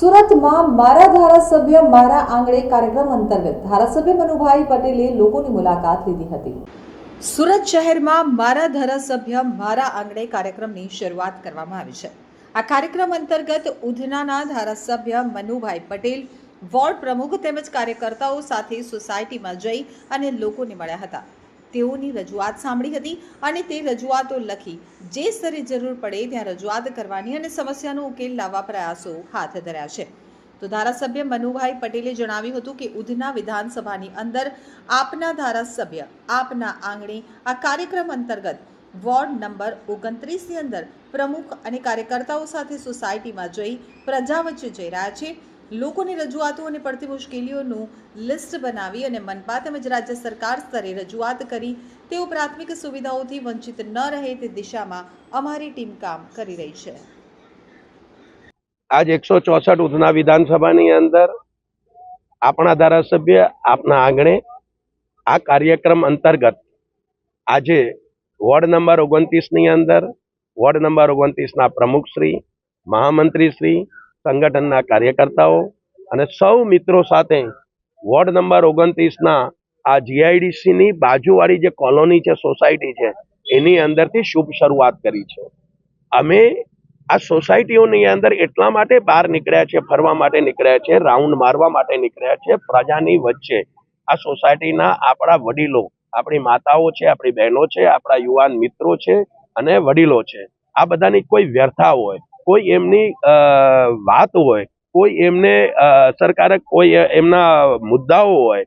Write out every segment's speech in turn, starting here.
સુરતમાં મારા ધારાસભ્ય મારા આંગણે કાર્યક્રમ અંતર્ગત ધારાસભ્ય મનુભાઈ પટેલે લોકોની મુલાકાત લીધી હતી। સુરત શહેરમાં મારા ધારાસભ્ય મારા આંગણે કાર્યક્રમની શરૂઆત કરવામાં આવી છે। આ કાર્યક્રમ અંતર્ગત ઉધનાના ધારાસભ્ય મનુભાઈ પટેલ વોર્ડ પ્રમુખ તેમજ કાર્યકર્તાઓ સાથે સોસાયટીમાં જઈ અને લોકોને મળ્યા હતા। તેઓની રજૂઆત સાંભળી હતી અને તે રજૂઆતો લખી જે સ્તરે જરૂર પડે ત્યાં રજૂઆત કરવાની અને સમસ્યાનો ઉકેલ લાવવા પ્રયાસો હાથ ધર્યા છે। તો ધારાસભ્ય મનુભાઈ પટેલે જણાવ્યું હતું કે ઉધના વિધાનસભાની અંદર આપના ધારાસભ્ય આપના આંગણે આ કાર્યક્રમ અંતર્ગત વોર્ડ નંબર 29ની અંદર પ્રમુખ અને કાર્યકર્તાઓ સાથે સોસાયટીમાં જઈ પ્રજા વચ્ચે જઈ રહ્યા છે। લોકોની રજૂઆતો અને પડતી મુશ્કેલીઓનું લિસ્ટ બનાવી અને મનપા તેમજ રાજ્ય સરકાર સ્તરે રજૂઆત કરી તેઓ પ્રાથમિક સુવિધાઓથી વંચિત ન રહે તે દિશામાં અમારી ટીમ કામ કરી રહી છે। आज 164 ઉધના વિધાનસભાની અંદર આપણા ધારાસભ્ય આપના આંગણે આ કાર્યક્રમ અંતર્ગત આજે વોર્ડ નંબર 29ની અંદર વોર્ડ નંબર 29ના પ્રમુખશ્રી, મહામંત્રીશ્રી, સંગઠનના કાર્યકર્તાઓ અને સૌ મિત્રો સાથે વોર્ડ નંબર 29ના આ જીઆઈડીસીની બાજુવાળી જે કોલોની છે, સોસાયટી છે, એની અંદરથી શુભ શરૂઆત કરી છે। અમે આ સોસાયટીઓની અંદર એટલા માટે બહાર નીકળ્યા છે, ફરવા માટે નીકળ્યા છે, રાઉન્ડ મારવા માટે નીકળ્યા છે। પ્રજાની વચ્ચે આ સોસાયટીના આપણા વડીલો, આપણી માતાઓ છે, આપણી બહેનો છે, આપણા યુવાન મિત્રો છે અને વડીલો છે, આ બધાની કોઈ વ્યર્થા હોય, કોઈ એમની વાત હોય, કોઈ એમને સરકારે કોઈ એમના મુદ્દાઓ હોય,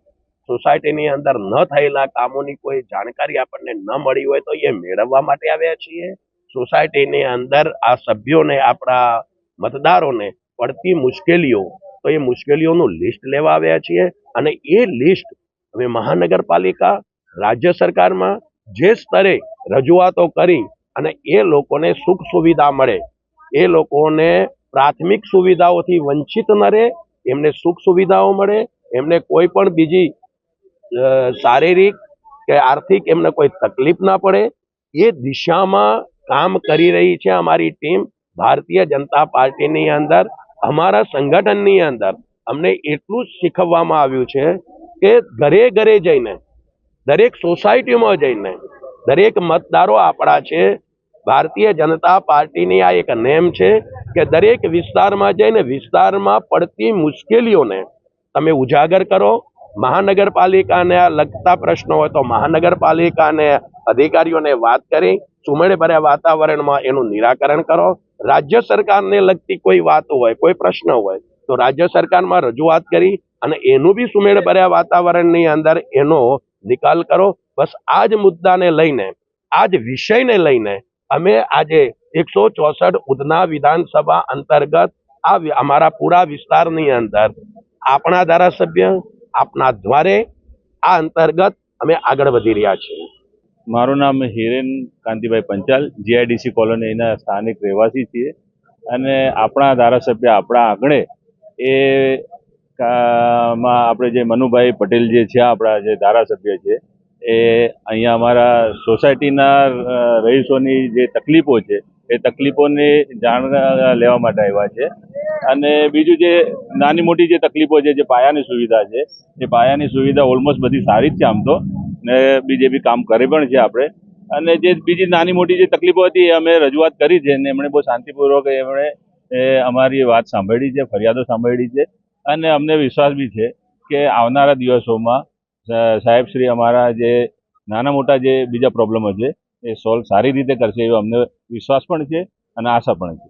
સોસાયટીની અંદર ન થયેલા કામોની કોઈ જાણકારી આપણને ન મળી હોય તો એ મેળવવા માટે આવ્યા છીએ। સોસાયટીની અંદર આ સભ્યોને, આપણા મતદારોને પડતી મુશ્કેલીઓ, તો એ મુશ્કેલીઓનું લિસ્ટ લેવા આવ્યા છીએ અને એ લિસ્ટ અમે મહાનગરપાલિકા, રાજ્ય સરકારમાં જે સ્તરે રજૂઆતો કરી અને એ લોકોને સુખ સુવિધા મળે, એ લોકોને પ્રાથમિક સુવિધાઓથી વંચિત ન રહે, એમને સુખ સુવિધાઓ મળે, એમને કોઈ પણ બીજી શારીરિક કે આર્થિક એમને કોઈ તકલીફ ના પડે, એ દિશામાં કામ કરી રહી છે અમારી ટીમ। ભારતીય જનતા પાર્ટીની અંદર, અમારા સંગઠનની અંદર અમને એટલું જ શીખવવામાં આવ્યું છે કે ઘરે ઘરે જઈને, દરેક સોસાયટીમાં જઈને, દરેક મતદારો આપણા છે। ભારતીય જનતા પાર્ટીની આ એક નેમ છે કે દરેક વિસ્તારમાં જઈને વિસ્તારમાં પડતી મુશ્કેલીઓને તમે ઉજાગર કરો। મહાનગરપાલિકાને લગતા પ્રશ્નો હોય તો મહાનગરપાલિકાને અધિકારીઓને વાત કરી સુમેળભર્યા વાતાવરણમાં એનું નિરાકરણ કરો। રાજ્ય સરકારને લગતી કોઈ વાત હોય, કોઈ પ્રશ્ન હોય તો રાજ્ય સરકારમાં રજૂઆત કરી અને એનું બી સુમેળભર્યા વાતાવરણની અંદર એનો નિકાલ કરો। બસ આ જ મુદ્દાને લઈને, આ જ વિષયને લઈને અમે આજે 164 ઉધના વિધાનસભા અંતર્ગત આ અમારા પૂરા વિસ્તારની અંદર આપણા ધારાસભ્ય આપના દ્વારે આ અંતર્ગત અમે આગળ વધી રહ્યા છીએ। મારું નામ હિરેન કાંતિભાઈ પંચાલ, જીઆઈડીસી કોલોનીના સ્થાનિક રહેવાસી છીએ અને આપણા ધારાસભ્ય આપણા આંગણે એ માં આપણે જે મનુભાઈ પટેલ જે છે, આપણા જે ધારાસભ્ય છે, એ અહીંયા અમારા સોસાયટીના રહીશોની જે તકલીફો છે એ તકલીફોની જાણ લેવા માટે આવ્યા છે અને બીજું જે નાની મોટી જે તકલીફો છે, જે પાયાની સુવિધા છે, એ પાયાની સુવિધા ઓલમોસ્ટ બધી સારી જ છે આમ તો, ને બીજે બી કામ કરે પણ છે આપણે, અને જે બીજી નાની મોટી જે તકલીફો હતી એ અમે રજૂઆત કરી છે અને એમણે બહુ શાંતિપૂર્વક એમણે અમારી વાત સાંભળી છે, ફરિયાદો સાંભળી છે અને અમને વિશ્વાસ બી છે કે આવનારા દિવસોમાં સાહેબશ્રી અમારા જે નાના મોટા જે બીજા પ્રોબ્લેમો છે એ સોલ્વ સારી રીતે કરશે એવો અમને વિશ્વાસ પણ છે અને આશા પણ છે।